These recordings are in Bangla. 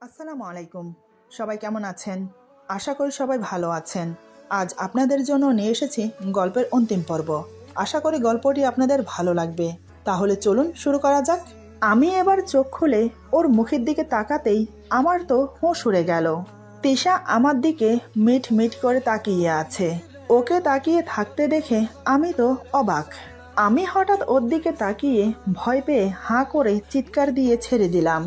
আসসালামু আলাইকুম। সবাই কেমন আছেন? আশা করি সবাই ভালো আছেন। আজ আপনাদের জন্য নিয়ে এসেছি গল্পের অন্তিম পর্ব। আশা করি গল্পটি আপনাদের ভালো লাগবে। তাহলে চলুন শুরু করা যাক। আমি এবার চোখ খুলে ওর মুখের দিকে তাকাতেই আমার তো হুঁশ উড়ে গেল। তিশা আমার দিকে মিট মিট করে তাকিয়ে আছে। ওকে তাকিয়ে থাকতে দেখে আমি তো অবাক। আমি হঠাৎ ওর দিকে তাকিয়ে ভয় পেয়ে হাঁ করে চিৎকার দিয়ে ছেড়ে দিলাম।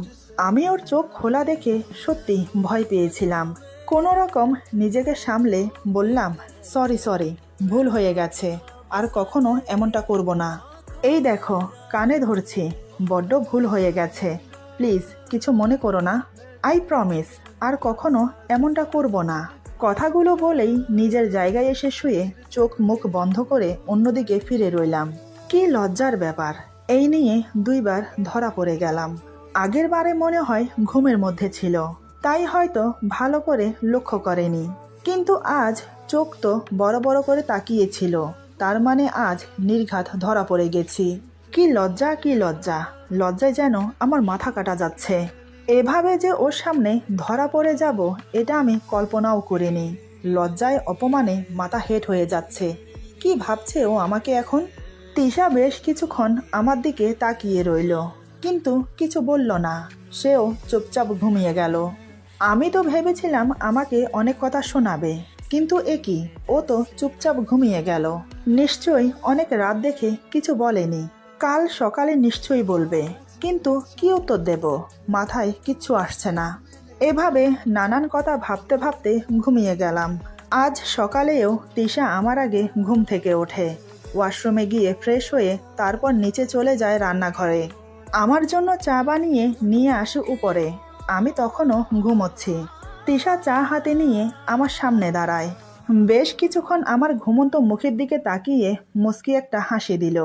আমি ওর চোখ খোলা দেখে সত্যি ভয় পেয়েছিলাম। কোনো রকম নিজেকে সামলে বললাম, সরি, ভুল হয়ে গেছে, আর কখনো এমনটা করব না। এই দেখো, কানে ধরছি, বড্ড ভুল হয়ে গেছে, প্লিজ কিছু মনে করো না। আই প্রমিস আর কখনো এমনটা করব না। কথাগুলো বলেই নিজের জায়গায় এসে শুয়ে চোখ মুখ বন্ধ করে অন্যদিকে ফিরে রইলাম। কি লজ্জার ব্যাপার, এই নিয়ে দুইবার ধরা পড়ে গেলাম। আগের বারে মনে হয় ঘুমের মধ্যে ছিল, তাই হয়তো ভালো করে লক্ষ্য করেনি, কিন্তু আজ চোখ তো বড় বড় করে তাকিয়েছিল, তার মানে আজ নির্ঘাত ধরা পড়ে গেছি। কি লজ্জা, কি লজ্জা, লজ্জায় যেন আমার মাথা কাটা যাচ্ছে। এভাবে যে ওর সামনে ধরা পড়ে যাব এটা আমি কল্পনাও করিনি। লজ্জায় অপমানে মাথা হেট হয়ে যাচ্ছে। কি ভাবছে ও আমাকে এখন? তিশা বেশ কিছুক্ষণ আমার দিকে তাকিয়ে রইল, কিন্তু কিছু বলল না। সেও চুপচাপ ঘুমিয়ে গেল। আমি তো ভেবেছিলাম আমাকে অনেক কথা শোনাবে, কিন্তু এ কি, ও তো চুপচাপ ঘুমিয়ে গেল। নিশ্চয়ই অনেক রাত দেখে কিছু বলেনি, কাল সকালে নিশ্চয়ই বলবে, কিন্তু কি উত্তর দেব মাথায় কিচ্ছু আসছে না। এভাবে নানান কথা ভাবতে ভাবতে ঘুমিয়ে গেলাম। আজ সকালেও তিশা আমার আগে ঘুম থেকে ওঠে, ওয়াশরুমে গিয়ে ফ্রেশ হয়ে তারপর নিচে চলে যায় রান্নাঘরে। আমার জন্য চা বানিয়ে নিয়ে আসে উপরে। আমি তখনও ঘুমোচ্ছি। তিশা চা হাতে নিয়ে আমার সামনে দাঁড়ায়। বেশ কিছুক্ষণ আমার ঘুমন্ত মুখের দিকে তাকিয়ে মুচকি একটা হাসি দিল।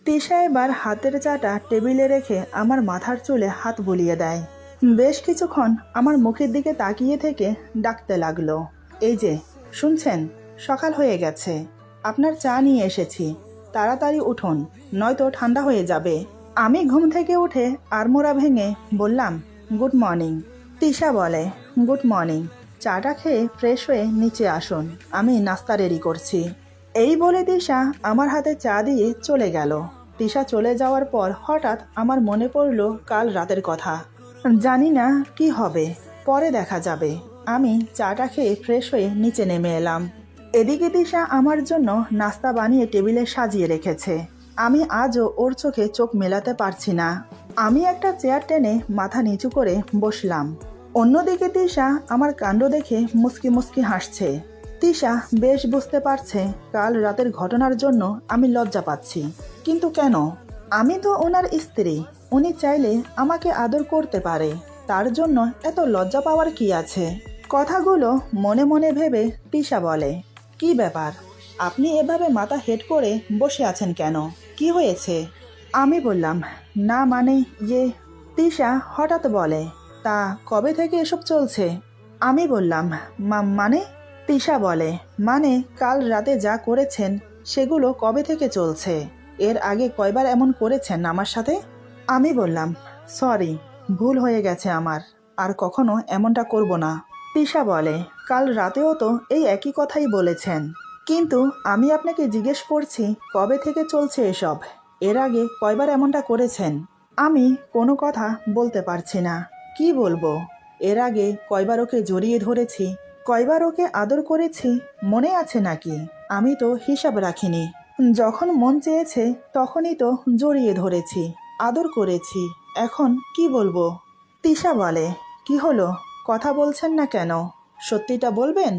তিশা এবার হাতের চাটা টেবিলে রেখে আমার মাথার চুলে হাত বুলিয়ে দেয়। বেশ কিছুক্ষণ আমার মুখের দিকে তাকিয়ে থেকে ডাকতে লাগলো, এই যে শুনছেন, সকাল হয়ে গেছে, আপনার চা নিয়ে এসেছি, তাড়াতাড়ি উঠুন, নয়তো ঠান্ডা হয়ে যাবে। আমি ঘুম থেকে উঠে আড়মোড়া ভেঙে বললাম, গুড মর্নিং। তিশা বলে, গুড মর্নিং, চাটা খেয়ে ফ্রেশ হয়ে নিচে আসুন, আমি নাস্তা রেডি করছি। এই বলে তিশা আমার হাতে চা দিয়ে চলে গেল। তিশা চলে যাওয়ার পর হঠাৎ আমার মনে পড়ল কাল রাতের কথা। জানি না কি হবে, পরে দেখা যাবে। আমি চাটা খেয়ে ফ্রেশ হয়ে নিচে নেমে এলাম। এদিকে তিশা আমার জন্য নাস্তা বানিয়ে টেবিলে সাজিয়ে রেখেছে। আমি আজও ওর চোখে চোখ মেলাতে পারছি না। আমি একটা চেয়ার টেনে মাথা নিচু করে বসলাম। অন্যদিকে তিশা আমার কাণ্ড দেখে মুচকি মুচকি হাসছে। তিশা বেশ বুঝতে পারছে কাল রাতের ঘটনার জন্য আমি লজ্জা পাচ্ছি, কিন্তু কেন? আমি তো ওনার স্ত্রী, উনি চাইলে আমাকে আদর করতে পারে, তার জন্য এত লজ্জা পাওয়ার কি আছে? কথাগুলো মনে মনে ভেবে তিশা বলে, কি ব্যাপার, আপনি এভাবে মাথা হেট করে বসে আছেন কেন, কি হয়েছে? আমি বললাম, না মানে তিশা হঠাৎ বলে, তা কবে থেকে এসব চলছে? আমি বললাম, মানে? তিশা বলে, মানে কাল রাতে যা করেছেন সেগুলো কবে থেকে চলছে? এর আগে কয়বার এমন করেছেন আমার সাথে? আমি বললাম, সরি, ভুল হয়ে গেছে আমার, আর কখনো এমনটা করব না। তিশা বলে, কাল রাতেও তো এই একই কথাই বলেছেন, কিন্তু আমি আপনাকে জিজ্ঞেস করছি কবে থেকে চলছে এসব, এর আগে কয়বার এমনটা করেছেন? আমি কোনো কথা বলতে পারছি না, কি বলবো? এর আগে কয়বার ওকে জড়িয়ে ধরেছি, কয়বার ওকে আদর করেছি, মনে আছে নাকি? আমি তো হিসাব রাখিনি। যখন মন চেয়েছে তখনই তো জড়িয়ে ধরেছি, আদর করেছি, এখন কি বলবো? তিশা বলে, কি হলো, কথা বলছেন না কেন? সত্যিটা বলবেন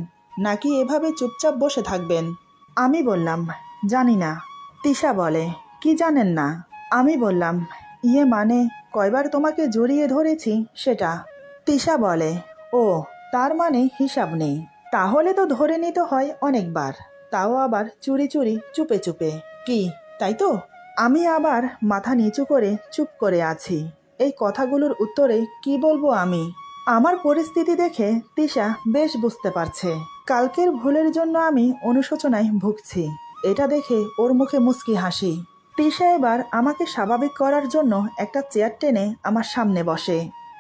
নাকি এভাবে চুপচাপ বসে থাকবেন? আমি বললাম, জানি না। তিশা বলে, কি জানেন না? আমি বললাম, মানে কয়বার তোমাকে জড়িয়ে ধরেছি সেটা। তিশা বলে, ও, তার মানে হিসাব নেই, তাহলে তো ধরে নিতে হয় অনেকবার, তাও আবার চুরি চুরি চুপে চুপে, কি তাই তো? আমি আবার মাথা নিচু করে চুপ করে আছি। এই কথাগুলোর উত্তরে কি বলবো আমি? আমার পরিস্থিতি দেখে তিশা বেশ বুঝতে পারছে কালকের ভুলের জন্য আমি অনুশোচনায় ভুগছি। এটা দেখে ওর মুখে মুচকি হাসি। তিশা এবার আমাকে স্বাভাবিক করার জন্য একটা চেয়ার টেনে আমার সামনে বসে।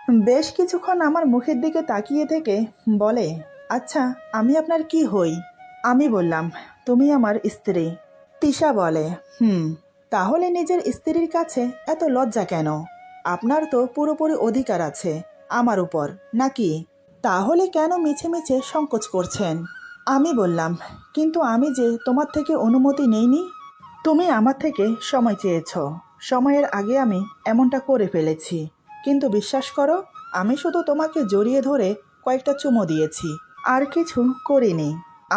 বেশ কিছুক্ষণ আমার মুখের দিকে তাকিয়ে থেকে বলে, আচ্ছা আমি আপনার কি হই? আমি বললাম, তুমি আমার স্ত্রী। তিশা বলে, তাহলে নিজের স্ত্রীর কাছে এত লজ্জা কেন? আপনার তো পুরোপুরি অধিকার আছে আমার উপর, নাকি? তাহলে কেন মিছে মিছে সংকোচ করছেন? আমি বললাম, কিন্তু আমি যে তোমার থেকে অনুমতি নেইনি। তুমি আমার থেকে সময় চেয়েছ, সময়ের আগে আমি এমনটা করে ফেলেছি। কিন্তু বিশ্বাস করো, আমি শুধু তোমাকে জড়িয়ে ধরে কয়েকটা চুমো দিয়েছি, আর কিছু করিনি।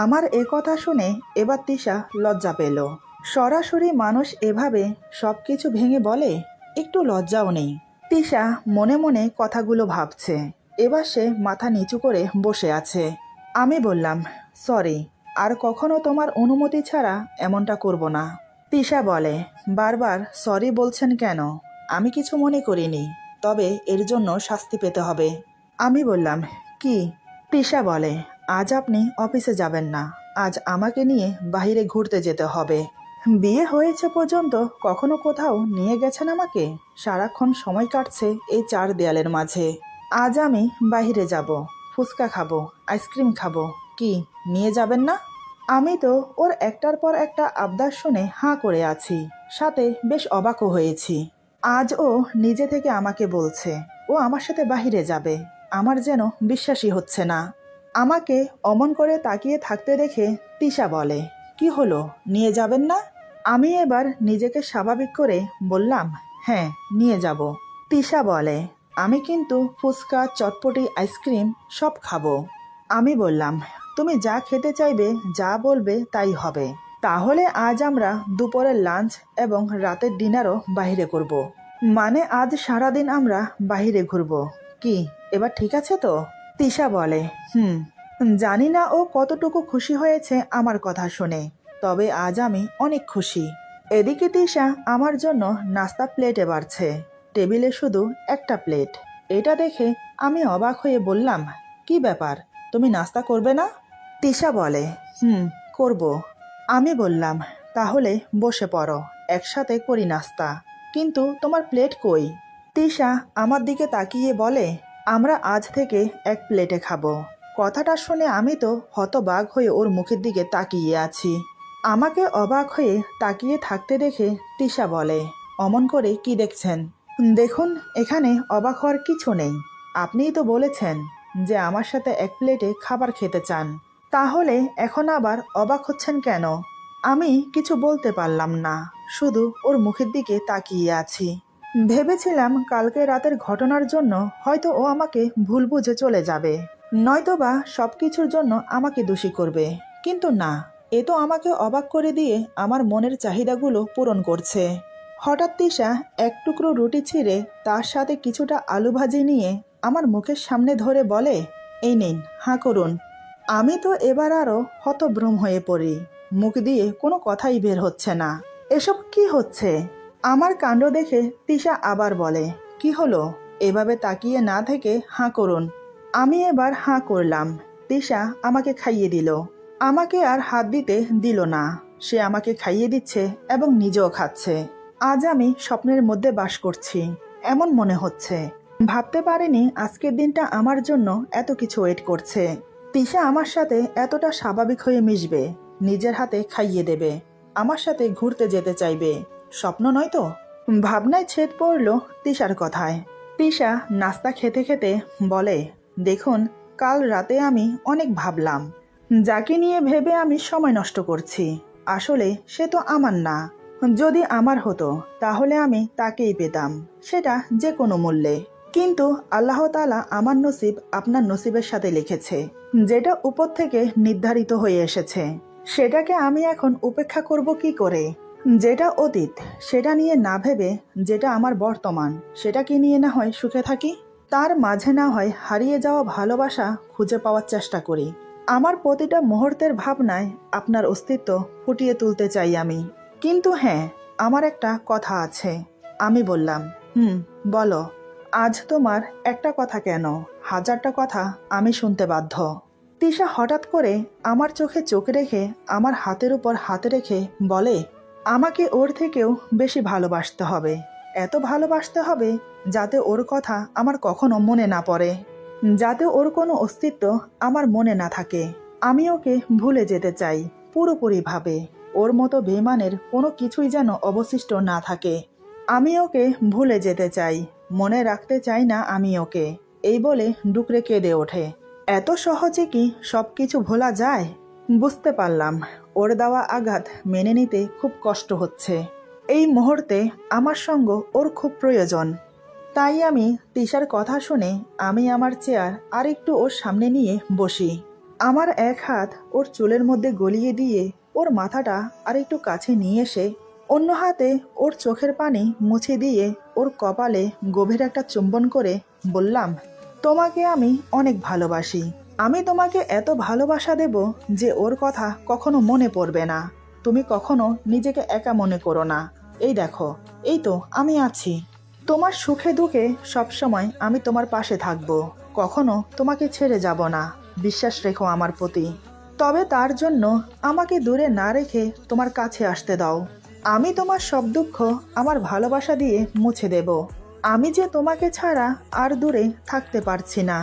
আমার এ কথা শুনে এবার তিশা লজ্জা পেল। সরাসরি মানুষ এভাবে সব কিছু ভেঙে বলে, একটু লজ্জাও নেই। তিশা মনে মনে কথাগুলো ভাবছে। এবার সে মাথা নিচু করে বসে আছে। আমি বললাম, সরি, আর কখনো তোমার অনুমতি ছাড়া এমনটা করব না। তিশা বলে, বারবার সরি বলছেন কেন? আমি কিছু মনে করিনি, তবে এর জন্য শাস্তি পেতে হবে। আমি বললাম, কি? তিশা বলে, আজ আপনি অফিসে যাবেন না, আজ আমাকে নিয়ে বাইরে ঘুরতে যেতে হবে। বিয়ে হয়েছে পর্যন্ত কখনো কোথাও নিয়ে গেছেন আমাকে? সারাক্ষণ সময় কাটছে এই চার দেয়ালের মাঝে। আজ আমি বাইরে যাব, ফুচকা খাবো, আইসক্রিম খাবো, কি নিয়ে যাবেন না? আমি তো ওর একটার পর একটা আবদার শুনে হাঁ করে আছি, সাথে বেশ অবাকও হয়েছি। আজ ও নিজে থেকে আমাকে বলছে ও আমার সাথে বাইরে যাবে। আমার যেন বিশ্বাসই হচ্ছে না। আমাকে অমন করে তাকিয়ে থাকতে দেখে তিশা বলে, কি হলো, নিয়ে যাবেন না? আমি এবার নিজেকে স্বাভাবিক করে বললাম, হ্যাঁ নিয়ে যাব। তিশা বলে, আমি কিন্তু ফুচকা, চটপটি, আইসক্রিম সব খাবো। আমি বললাম, তুমি যা খেতে চাইবে, যা বলবে তাই হবে। তাহলে আজ আমরা দুপুরের লাঞ্চ এবং রাতের ডিনারও বাইরে করব। মানে আজ সারাদিন আমরা বাইরে ঘুরবো, কি এবার ঠিক আছে তো? তিশা বলে, জানি না ও কতটুকু খুশি হয়েছে আমার কথা শুনে, তবে আজ আমি অনেক খুশি। এদিকে তিশা আমার জন্য নাস্তা প্লেটে বাড়ছে। টেবিলে শুধু একটা প্লেট। এটা দেখে আমি অবাক হয়ে বললাম, কি ব্যাপার, তুমি নাস্তা করবে না? তিশা বলে, করব। আমি বললাম, তাহলে বসে পড়ো, একসাথে করি নাস্তা। কিন্তু তোমার প্লেট কই? তিশা আমার দিকে তাকিয়ে বলে, আমরা আজ থেকে এক প্লেটে খাবো। কথাটা শুনে আমি তো হতবাক হয়ে ওর মুখের দিকে তাকিয়ে আছি। আমাকে অবাক হয়ে তাকিয়ে থাকতে দেখে তিশা বলে, অমন করে কি দেখছেন? দেখুন, এখানে অবাক হওয়ার কিছু নেই। আপনিই তো বলেছেন যে আমার সাথে এক প্লেটে খাবার খেতে চান, তাহলে এখন আবার অবাক হচ্ছেন কেন? আমি কিছু বলতে পারলাম না, শুধু ওর মুখের দিকে তাকিয়ে আছি। ভেবেছিলাম কালকে রাতের ঘটনার জন্য হয়তো ও আমাকে ভুল বুঝে চলে যাবে, নয়তোবা সব কিছুর জন্য আমাকে দোষী করবে। কিন্তু না, এ তো আমাকে অবাক করে দিয়ে আমার মনের চাহিদাগুলো পূরণ করছে। হঠাৎ তিশা এক টুকরো রুটি ছিঁড়ে তার সাথে কিছুটা আলু ভাজি নিয়ে আমার মুখের সামনে ধরে বলে, এই নিন, হাঁ করুন। আমি তো এবার আরও হতভ্রম হয়ে পড়ি। মুখ দিয়ে কোনো কথাই বের হচ্ছে না। এসব কি হচ্ছে? আমার কাণ্ড দেখে তিশা আবার বলে, কি হলো? এভাবে তাকিয়ে না থেকে হাঁ করুন। আমি এবার হাঁ করলাম। তিশা আমাকে খাইয়ে দিল। আমাকে আর হাত দিতে দিল না। সে আমাকে খাইয়ে দিচ্ছে এবং নিজেও খাচ্ছে। আজ আমি স্বপ্নের মধ্যে বাস করছি, এমন মনে হচ্ছে। ভাবতে পারিনি আজকের দিনটা আমার জন্য এত কিছু ওয়েট করছে। তিশা আমার সাথে এতটা স্বাভাবিক হয়ে মিশবে, নিজের হাতে খাইয়ে দেবে, আমার সাথে ঘুরতে যেতে চাইবে। স্বপ্ন নয় তো? ভাবনায় ছেদ পড়ল তিশার কথায়। তিশা নাস্তা খেতে খেতে বলে, দেখুন, কাল রাতে আমি অনেক ভাবলাম। যাকে নিয়ে ভেবে আমি সময় নষ্ট করছি, আসলে সে তো আমার না। যদি আমার হতো তাহলে আমি তাকেই পেতাম, সেটা যে কোনো মূল্যে। কিন্তু আল্লাহ তাআলা আমার নসিব আপনার নসিবের সাথে লিখেছে, যেটা উপর থেকে নির্ধারিত হয়ে এসেছে। সেটাকে আমি এখন উপেক্ষা করব কি করে? যেটা অতীত সেটা নিয়ে না ভেবে যেটা আমার বর্তমান সেটাকে নিয়ে না হয় সুখে থাকি, তার মাঝে না হয় হারিয়ে যাওয়া ভালোবাসা খুঁজে পাওয়ার চেষ্টা করি। আমার প্রতিটা মুহূর্তের ভাবনায় আপনার অস্তিত্ব ফুটিয়ে তুলতে চাই আমি। কিন্তু হ্যাঁ, আমার একটা কথা আছে। আমি বললাম, বলো। আজ তোমার একটা কথা কেন, হাজারটা কথা আমি শুনতে বাধ্য। তিশা হঠাৎ করে আমার চোখে চোখ রেখে আমার হাতের উপর হাত রেখে বলে, আমাকে ওর থেকেও বেশি ভালোবাসতে হবে। এত ভালোবাসতে হবে যাতে ওর কথা আমার কখনো মনে না পড়ে, যাতে ওর কোনো অস্তিত্ব আমার মনে না থাকে। আমি ওকে ভুলে যেতে চাই পুরোপুরিভাবে। ওর মতো বেইমানের কোনো কিছুই যেন অবশিষ্ট না থাকে। আমি ওকে ভুলে যেতে চাই, মনে রাখতে চাই না আমি ওকে। এই বলে ডুকরে কেঁদে ওঠে। এত সহজে কি সব কিছু ভোলা যায়? বুঝতে পারলাম ওর দেওয়া আঘাত মেনে নিতে খুব কষ্ট হচ্ছে। এই মুহূর্তে আমার সঙ্গ ওর খুব প্রয়োজন। তাই আমি তিশার কথা শুনে আমি আমার চেয়ার আর একটু ওর সামনে নিয়ে বসি। আমার এক হাত ওর চুলের মধ্যে গলিয়ে দিয়ে ওর মাথাটা আর একটু কাছে নিয়ে এসে অন্য হাতে ওর চোখের পানি মুছে দিয়ে ওর কপালে গভীর একটা চুম্বন করে বললাম, তোমাকে আমি অনেক ভালোবাসি। আমি তোমাকে এত ভালোবাসা দেব যে ওর কথা কখনো মনে পড়বে না। তুমি কখনো নিজেকে একা মনে করো না। এই দেখো, এই তো আমি আছি। তোমার সুখে দুঃখে সবসময় আমি তোমার পাশে থাকব। কখনো তোমাকে ছেড়ে যাব না। বিশ্বাস রেখো আমার প্রতি। তবে তার জন্য আমাকে দূরে না রেখে তোমার কাছে আসতে দাও। আমি তোমার সব দুঃখ আমার ভালোবাসা দিয়ে মুছে দেব। আমি যে তোমাকে ছাড়া আর দূরে থাকতে পারছি না।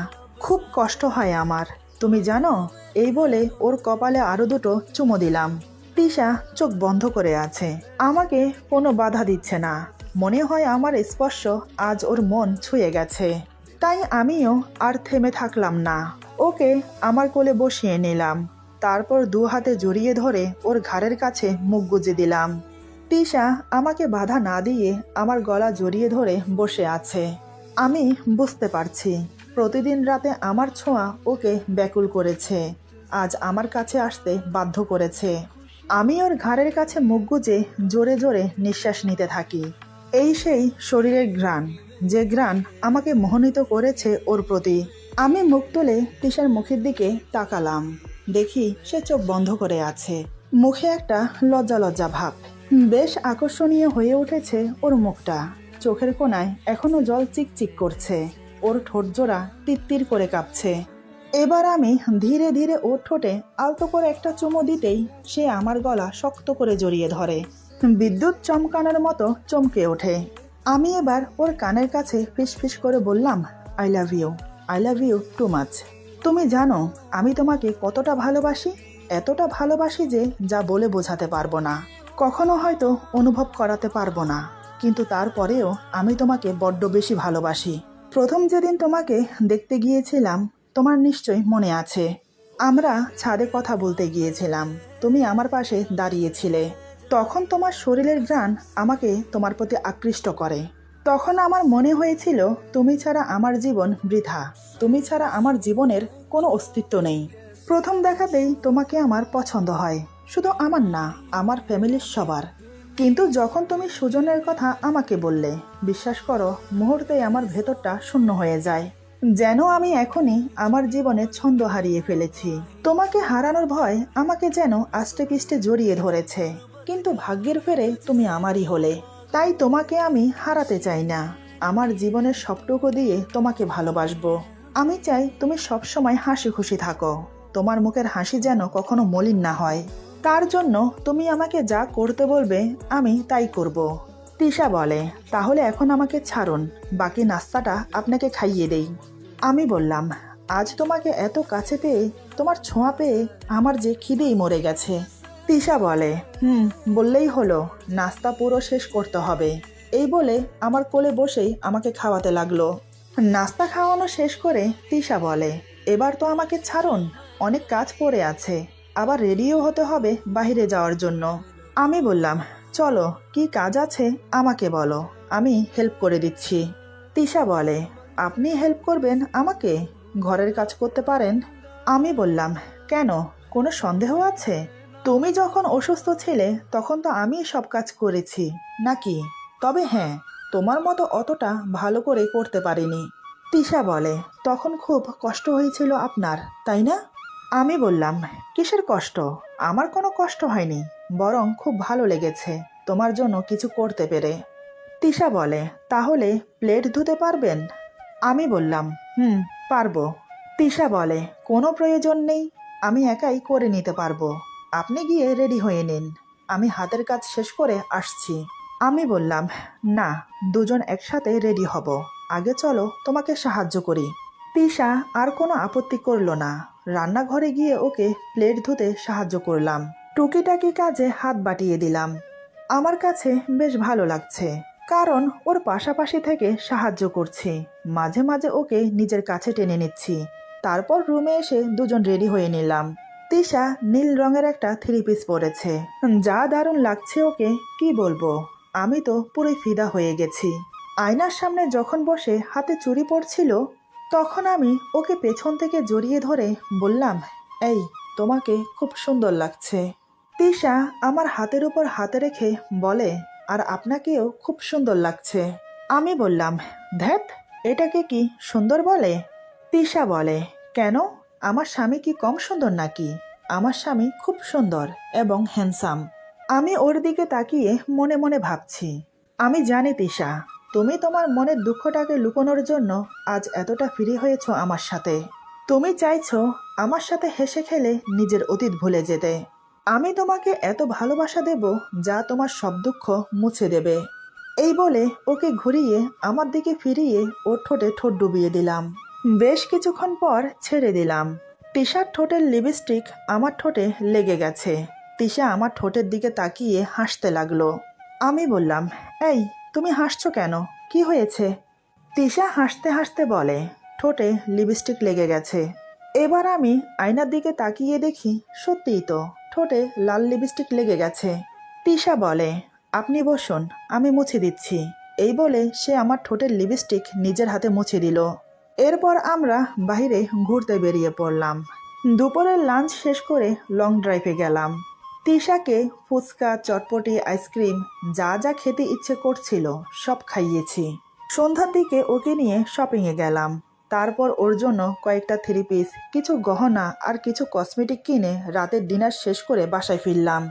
খুব কষ্ট হয় আমার, তুমি জানো। এই বলে ওর কপালে আরো দুটো চুমো দিলাম। তিশা চোখ বন্ধ করে আছে, আমাকে কোনো বাধা দিচ্ছে না। মনে হয় আমার স্পর্শ আজ ওর মন ছুঁয়ে গেছে। তাই আমিও আর থেমে থাকলাম না। ওকে আমার কোলে বসিয়ে নিলাম। তারপর দু হাতে জড়িয়ে ধরে ওর ঘাড়ের কাছে মুখ গুজে দিলাম। তিশা আমাকে বাধা না দিয়ে আমার গলা জড়িয়ে ধরে বসে আছে। আমি বুঝতে পারছি প্রতিদিন রাতে আমার ছোঁয়া ওকে ব্যাকুল করেছে, আজ আমার কাছে আসতে বাধ্য করেছে। আমি ওর ঘাড়ের কাছে মুখ গুজে জোরে জোরে নিঃশ্বাস নিতে থাকি। এই সেই শরীরের ঘ্রাণ, যে ঘ্রাণ আমাকে মোহিত করেছে ওর প্রতি। আমি মুখ তুলে তিশার মুখের দিকে তাকালাম। দেখি সে চোখ বন্ধ করে আছে, মুখে একটা লজ্জা লজ্জা ভাব। বেশ আকর্ষণীয় হয়ে উঠেছে ওর মুখটা। চোখের কোণায় এখনো জল চিকচিক করছে। ওর ঠোঁট জোড়া তিত্তির করে কাঁপছে। এবার আমি ধীরে ধীরে ওর ঠোঁটে আলতো করে একটা চুমো দিতেই সে আমার গলা শক্ত করে জড়িয়ে ধরে। বিদ্যুৎ চমকানোর মতো চমকে ওঠে। আমি এবার ওর কানের কাছে ফিসফিস করে বললাম, I love you, I love you too much. তুমি জানো আমি তোমাকে কতটা ভালোবাসি। এতটা ভালোবাসি যে যা বলে বোঝাতে পারবো না, কখনো হয়তো অনুভব করাতে পারবো না। কিন্তু তারপরেও আমি তোমাকে বড্ড বেশি ভালোবাসি। প্রথম যেদিন তোমাকে দেখতে গিয়েছিলাম, তোমার নিশ্চয় মনে আছে, আমরা ছাদে কথা বলতে গিয়েছিলাম। তুমি আমার পাশে দাঁড়িয়েছিলে। তখন তোমার শরীরের ঘ্রাণ আমাকে তোমার প্রতি আকৃষ্ট করে। তখন আমার মনে হয়েছিল তুমি ছাড়া আমার জীবন বৃথা। তুমি ছাড়া আমার জীবনের কোনো অস্তিত্ব নেই। প্রথম দেখাতেই তোমাকে আমার পছন্দ হয়, শুধু আমার না, আমার ফ্যামিলির সবার। কিন্তু যখন তুমি সুজনের কথা আমাকে বললে, বিশ্বাস করো মুহূর্তেই আমার ভেতরটা শূন্য হয়ে যায়। যেন আমি এখনই আমার জীবনে ছন্দ হারিয়ে ফেলেছি। তোমাকে হারানোর ভয় আমাকে যেন আষ্টে পিষ্টে জড়িয়ে ধরেছে। কিন্তু ভাগ্যের ফেরে তুমি আমারই হলে। তাই তোমাকে আমি হারাতে চাই না। আমার জীবনের সবটুকু দিয়ে তোমাকে ভালোবাসবো। আমি চাই তুমি সবসময় হাসি খুশি থাকো। তোমার মুখের হাসি যেন কখনো মলিন না হয়। তার জন্য তুমি আমাকে যা করতে বলবে আমি তাই করব। তিশা বলে, তাহলে এখন আমাকে ছাড়ুন, বাকি নাস্তাটা আপনাকে খাইয়ে দেই। আমি বললাম, আজ তোমাকে এত কাছে পেয়ে, তোমার ছোঁয়া পেয়ে আমার যে খিদেই মরে গেছে। তিশা বলে, বললেই হলো, নাস্তা পুরো শেষ করতে হবে। এই বলে আমার কোলে বসেই আমাকে খাওয়াতে লাগলো। নাস্তা খাওয়ানো শেষ করে তিশা বলে, এবার তো আমাকে ছাড়ুন, অনেক কাজ পড়ে আছে, আবার রেডিও হতে হবে বাইরে যাওয়ার জন্য। আমি বললাম, চলো, কি কাজ আছে আমাকে বলো, আমি হেল্প করে দিচ্ছি। তিশা বলে, আপনি হেল্প করবেন আমাকে? ঘরের কাজ করতে পারেন? আমি বললাম, কেন, কোনো সন্দেহ আছে? তুমি যখন অসুস্থ ছিলে তখন তো আমি সব কাজ করেছি নাকি? তবে হ্যাঁ, তোমার মতো অতটা ভালো করে করতে পারিনি। তিশা বলে, তখন খুব কষ্ট হয়েছিল আপনার, তাই না? আমি বললাম, কিসের কষ্ট? আমার কোনো কষ্ট হয়নি, বরং খুব ভালো লেগেছে তোমার জন্য কিছু করতে পেরে। তিশা বলে, তাহলে প্লেট ধুতে পারবেন? আমি বললাম, পারবো। তিশা বলে, কোনো প্রয়োজন নেই, আমি একাই করে নিতে পারবো। আপনি গিয়ে রেডি হয়ে নিন, আমি হাতের কাজ শেষ করে আসছি। আমি বললাম, না, দুজন একসাথে রেডি হব। আগে চলো তোমাকে সাহায্য করি। তিশা আর কোনো আপত্তি করলো না। রান্নাঘরে গিয়ে ওকে প্লেট ধুতে সাহায্য করলাম। টুকিটাকি কাজে হাত বাটিয়ে দিলাম। আমার কাছে বেশ ভালো লাগছে, কারণ ওর পাশাপাশি থেকে সাহায্য করছি। মাঝে মাঝে ওকে নিজের কাছে টেনে নিচ্ছি। তারপর রুমে এসে দুজন রেডি হয়ে নিলাম। তিশা নীল রঙের একটা থ্রি পিস পরেছে, যা দারুণ লাগছে ওকে, কি বলবো। আমি তো পুরোই ফিদা হয়ে গেছি। আয়নার সামনে যখন বসে হাতে চুড়ি পরছিল, তখন আমি ওকে পেছন থেকে জড়িয়ে ধরে বললাম, এই, তোমাকে খুব সুন্দর লাগছে। তিশা আমার হাতের উপর হাতে রেখে বলে, আর আপনাকেও খুব সুন্দর লাগছে। আমি বললাম, ধ্যাত, এটাকে কি সুন্দর বলে? তিশা বলে, কেন, আমার স্বামী কি কম সুন্দর নাকি? আমার স্বামী খুব সুন্দর এবং হ্যান্ডসাম। আমি ওর দিকে তাকিয়ে মনে মনে ভাবছি, আমি জানি তিশা, তুমি তোমার মনের দুঃখটাকে লুকোনোর জন্য আজ এতটা ফ্রি হয়েছ আমার সাথে। তুমি চাইছো আমার সাথে হেসে খেলে নিজের অতীত ভুলে যেতে। আমি তোমাকে এত ভালোবাসা দেব যা তোমার সব দুঃখ মুছে দেবে। এই বলে ওকে ঘুরিয়ে আমার দিকে ফিরিয়ে ওর ঠোঁটে ঠোঁট ডুবিয়ে দিলাম। বেশ কিছুক্ষণ পর ছেড়ে দিলাম। তিশার ঠোঁটের লিপস্টিক আমার ঠোঁটে লেগে গেছে। তিশা আমার ঠোঁটের দিকে তাকিয়ে হাসতে লাগলো। আমি বললাম, এই, তুমি হাসছো কেন, কি হয়েছে? তিশা হাসতে হাসতে বলে, ঠোঁটে লিপস্টিক লেগে গেছে। এবার আমি আয়নার দিকে তাকিয়ে দেখি, সত্যিই তো ঠোঁটে লাল লিপস্টিক লেগে গেছে। তিশা বলে, আপনি বসুন, আমি মুছে দিচ্ছি। এই বলে সে আমার ঠোঁটের লিপস্টিক নিজের হাতে মুছে দিল। এরপর আমরা বাইরে ঘুরতে বেরিয়ে পড়লাম। দুপুরের লাঞ্চ শেষ করে লং ড্রাইভে গেলাম। তিশাকে ফুচকা, চটপটি, আইসক্রিম যা যা খেতে ইচ্ছে করছিল সব খাইয়েছি। সন্ধ্যার দিকে ওকে নিয়ে শপিংয়ে গেলাম। তারপর ওর জন্য কয়েকটা থ্রি পিস, কিছু গহনা আর কিছু কসমেটিক কিনে রাতের ডিনার শেষ করে বাসায় ফিরলাম।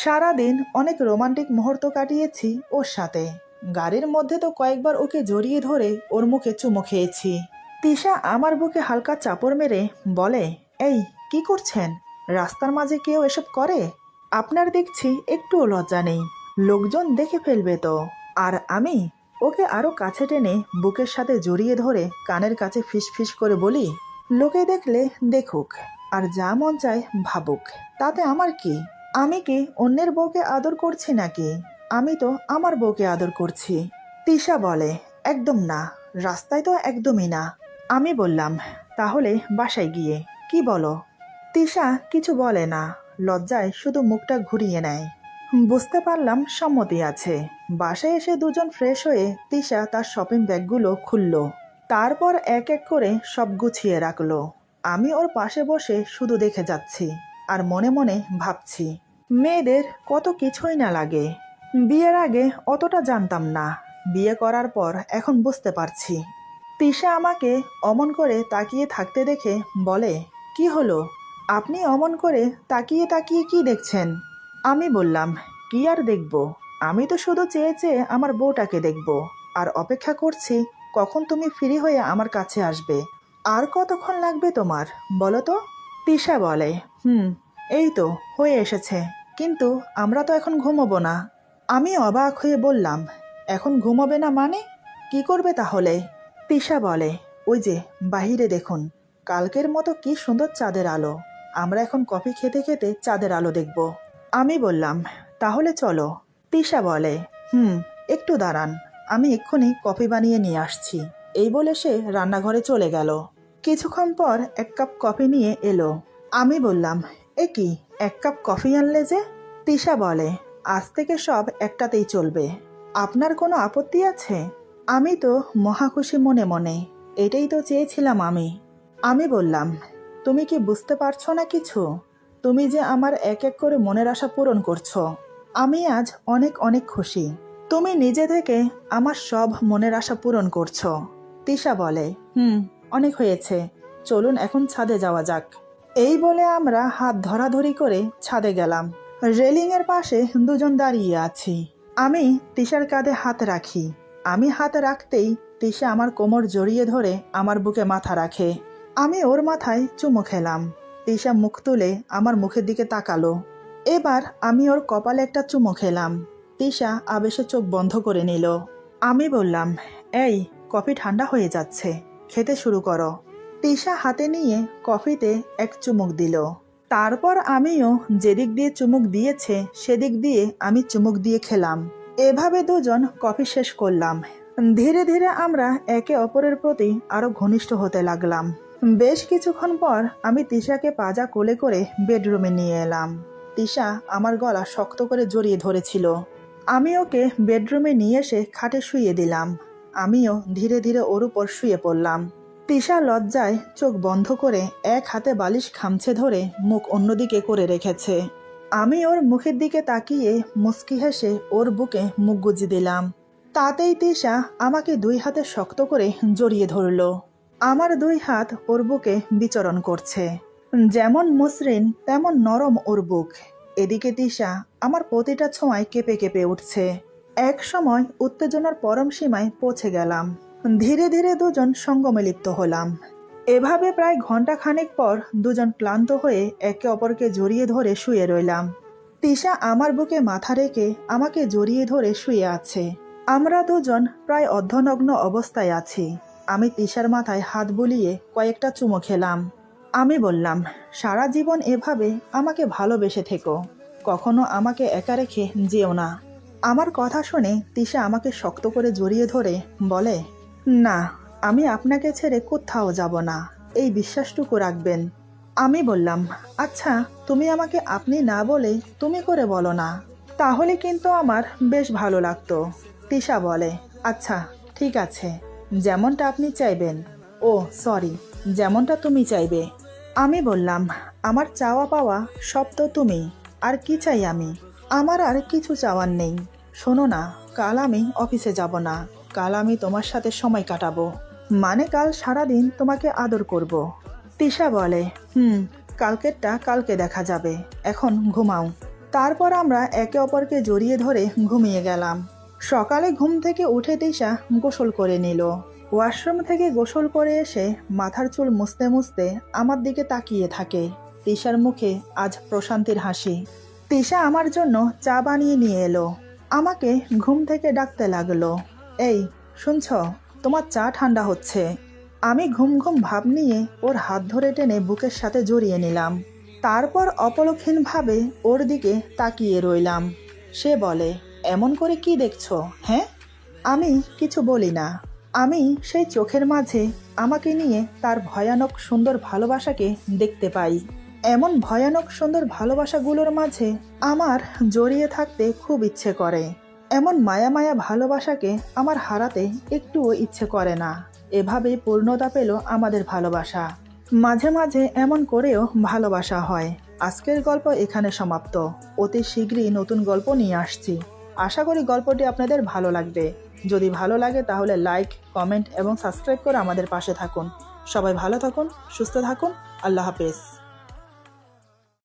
সারাদিন অনেক রোমান্টিক মুহূর্ত কাটিয়েছি ওর সাথে। গাড়ির মধ্যে তো কয়েকবার ওকে জড়িয়ে ধরে ওর মুখে চুমো খেয়েছি। তিশা আমার বুকে হালকা চাপড় মেরে বলে, এই, কি করছেন? রাস্তার মাঝে কেউ এসব করে? আপনার দেখছি একটুও লজ্জা নেই, লোকজন দেখে ফেলবে তো। আর আমি ওকে আরো কাছে টেনে বুকের সাথে জড়িয়ে ধরে কানের কাছে ফিস ফিস করে বলি, লোকে দেখলে দেখুক, আর যা মন চায় ভাবুক, তাতে আমার কি? আমি কি অন্যের বউকে আদর করছি নাকি? আমি তো আমার বউকে আদর করছি। তিশা বলে, একদম না, রাস্তায় তো একদমই না। আমি বললাম, তাহলে বাসায় গিয়ে কি বলো? তিশা কিছু বলে না, লজ্জায় শুধু মুখটা ঘুরিয়ে নেয়। বুঝতে পারলাম সম্মতি আছে। বাসায় এসে দুজন ফ্রেশ হয়ে তিশা তার শপিং ব্যাগগুলো খুলল। তারপর এক এক করে সব গুছিয়ে রাখলো। আমি ওর পাশে বসে শুধু দেখে যাচ্ছি আর মনে মনে ভাবছি, মেয়েদের কত কিছুই না লাগে। বিয়ের আগে অতটা জানতাম না, বিয়ে করার পর এখন বুঝতে পারছি। তিশা আমাকে অমন করে তাকিয়ে থাকতে দেখে বলে, কি হলো, আপনি অমন করে তাকিয়ে তাকিয়ে কি দেখছেন? আমি বললাম, কি আর দেখব, আমি তো শুধু চেয়ে চেয়ে আমার বউটাকে দেখব আর অপেক্ষা করছি কখন তুমি ফ্রি হয়ে আমার কাছে আসবে। আর কতক্ষণ লাগবে তোমার বলো তো? তিশা বলে, এই তো হয়ে এসেছে, কিন্তু আমরা তো এখন ঘুমোবো না। আমি অবাক হয়ে বললাম, এখন ঘুমোবে না মানে? কি করবে তাহলে? তিশা বলে, ওই যে বাহিরে দেখুন, কালকের মতো কি সুন্দর চাঁদের আলো, আমরা এখন কফি খেতে খেতে চাঁদের আলো দেখব। আমি বললাম, তাহলে চলো। তিশা বলে, একটু দাঁড়ান, আমি এক্ষুনি কফি বানিয়ে নিয়ে আসছি। এই বলে সে রান্নাঘরে চলে গেল। কিছুক্ষণ পর এক কাপ কফি নিয়ে এলো। আমি বললাম, এ কি, এক কাপ কফি আনলে যে? তিশা বলে, আজ থেকে সব একটাতেই চলবে, আপনার কোনো আপত্তি আছে? আমি তো মহা খুশি মনে মনে, এটাই তো চেয়েছিলাম আমি। আমি বললাম, তুমি কি বুঝতে পারছো না কিছু? তুমি যে আমার এক এক করে মনের আশা পূরণ করছো, আমি আজ অনেক অনেক খুশি। তুমি নিজে থেকে আমার সব মনের আশা পূরণ করছো। তিশা বলে, অনেক হয়েছে, চলুন এখন ছাদে যাওয়া যাক। এই বলে আমরা হাত ধরাধরি করে ছাদে গেলাম। রেলিংয়ের পাশে দুজন দাঁড়িয়ে আছি। আমি তিশার কাঁধে হাত রাখি। আমি হাত রাখতেই তিশা আমার কোমর জড়িয়ে ধরে আমার বুকে মাথা রাখে। আমি ওর মাথায় চুমু খেলাম। তিশা মুখ তুলে আমার মুখের দিকে তাকালো। এবার আমি ওর কপালে একটা চুমু খেলাম। তিশা আবেশে চোখ বন্ধ করে নিল। আমি বললাম, এই, কফি ঠান্ডা হয়ে যাচ্ছে, খেতে শুরু করো। তিশা হাতে নিয়ে কফিতে এক চুমুক দিল। তারপর আমিও যেদিক দিয়ে চুমুক দিয়েছে সেদিক দিয়ে আমি চুমুক দিয়ে খেলাম। এভাবে দুজন কফি শেষ করলাম। ধীরে ধীরে আমরা একে অপরের প্রতি আরো ঘনিষ্ঠ হতে লাগলাম। বেশ কিছুক্ষণ পর আমি তিশাকে পাজা কোলে করে বেডরুমে নিয়ে এলাম। তিশা আমার গলা শক্ত করে জড়িয়ে ধরেছিল। আমি ওকে বেডরুমে নিয়ে এসে খাটে শুইয়ে দিলাম। আমিও ধীরে ধীরে ওর উপর শুয়ে পড়লাম। তিশা লজ্জায় চোখ বন্ধ করে এক হাতে বালিশ খামছে ধরে মুখ অন্যদিকে করে রেখেছে। আমি ওর মুখের দিকে তাকিয়ে মুচকি হেসে ওর বুকে মুখ গুজে দিলাম। তাতেই তিশা আমাকে দুই হাতে শক্ত করে জড়িয়ে ধরল। আমার দুই হাত ওর বুকে বিচরণ করছে। যেমন মসৃণ তেমন নরম ওর বুক। এদিকে তিশা আমার প্রতিটা ছোঁয়ায় কেঁপে কেঁপে উঠছে। এক সময় উত্তেজনার পরম সীমায় পৌঁছে গেলাম। ধীরে ধীরে দুজন সঙ্গমে লিপ্ত হলাম। এভাবে প্রায় ঘন্টা খানেক পর দুজন ক্লান্ত হয়ে একে অপরকে জড়িয়ে ধরে শুয়ে রইলাম। তিশা আমার বুকে মাথা রেখে আমাকে জড়িয়ে ধরে শুয়ে আছে। আমরা দুজন প্রায় অর্ধনগ্ন অবস্থায় আছি। আমি তিশার মাথায় হাত বুলিয়ে কয়েকটা চুমো খেলাম। আমি বললাম, সারা জীবন এভাবে আমাকে ভালোবেসে থেকো, কখনো আমাকে একা রেখে যেও না। আমার কথা শুনে তিশা আমাকে শক্ত করে জড়িয়ে ধরে বলে, না, আমি আপনাকে ছেড়ে কোথাও যাব না, এই বিশ্বাসটুকু রাখবেন। আমি বললাম, আচ্ছা তুমি আমাকে আপনি না বলে তুমি করে বলো না, তাহলে কিন্তু আমার বেশ ভালো লাগতো। তিশা বলে, আচ্ছা ঠিক আছে, যেমনটা আপনি চাইবেন। ও সরি, যেমনটা তুমি চাইবে। আমি বললাম, আমার চাওয়া পাওয়া সব তো তুমি, আর কি চাই আমি? আমার আর কিছু চাওয়ার নেই। শোনো না, কাল আমি অফিসে যাব না। কাল আমি তোমার সাথে সময় কাটাবো, মানে কাল সারাদিন তোমাকে আদর করব। তিশা বলে, কালকেরটা কালকে দেখা যাবে, এখন ঘুমাও। তারপর আমরা একে অপরকে জড়িয়ে ধরে ঘুমিয়ে গেলাম। সকালে ঘুম থেকে উঠে তিশা গোসল করে নিল। ওয়াশরুম থেকে গোসল করে এসে মাথার চুল মুছতে মুছতে আমার দিকে তাকিয়ে থাকে। তিশার মুখে আজ প্রশান্তির হাসি। তিশা আমার জন্য চা বানিয়ে নিয়ে এলো। আমাকে ঘুম থেকে ডাকতে লাগলো, এই শুনছ, তোমার চা ঠান্ডা হচ্ছে। আমি ঘুম ঘুম ভাব নিয়ে ওর হাত ধরে টেনে বুকের সাথে জড়িয়ে নিলাম। তারপর অপলক্ষীনভাবে ওর দিকে তাকিয়ে রইলাম। সে বলে, এমন করে কি দেখছো? হ্যাঁ? আমি কিছু বলি না। আমি সেই চোখের মাঝে আমাকে নিয়ে তার ভয়ানক সুন্দর ভালোবাসাকে দেখতে পাই। এমন ভয়ানক সুন্দর ভালোবাসাগুলোর মাঝে আমার জড়িয়ে থাকতে খুব ইচ্ছে করে। এমন মায়া মায়া ভালোবাসাকে আমার হারাতে একটুও ইচ্ছে করে না। এভাবেই পূর্ণতা পেল আমাদের ভালোবাসা। মাঝে মাঝে এমন করেও ভালোবাসা হয়। আজকের গল্প এখানে সমাপ্ত। অতি শীঘ্রই নতুন গল্প নিয়ে আসছি। আশা করি গল্পটি আপনাদের ভালো লাগবে। যদি ভালো লাগে তাহলে লাইক, কমেন্ট এবং সাবস্ক্রাইব করে আমাদের পাশে থাকুন। সবাই ভালো থাকুন, সুস্থ থাকুন। আল্লাহ হাফেজ।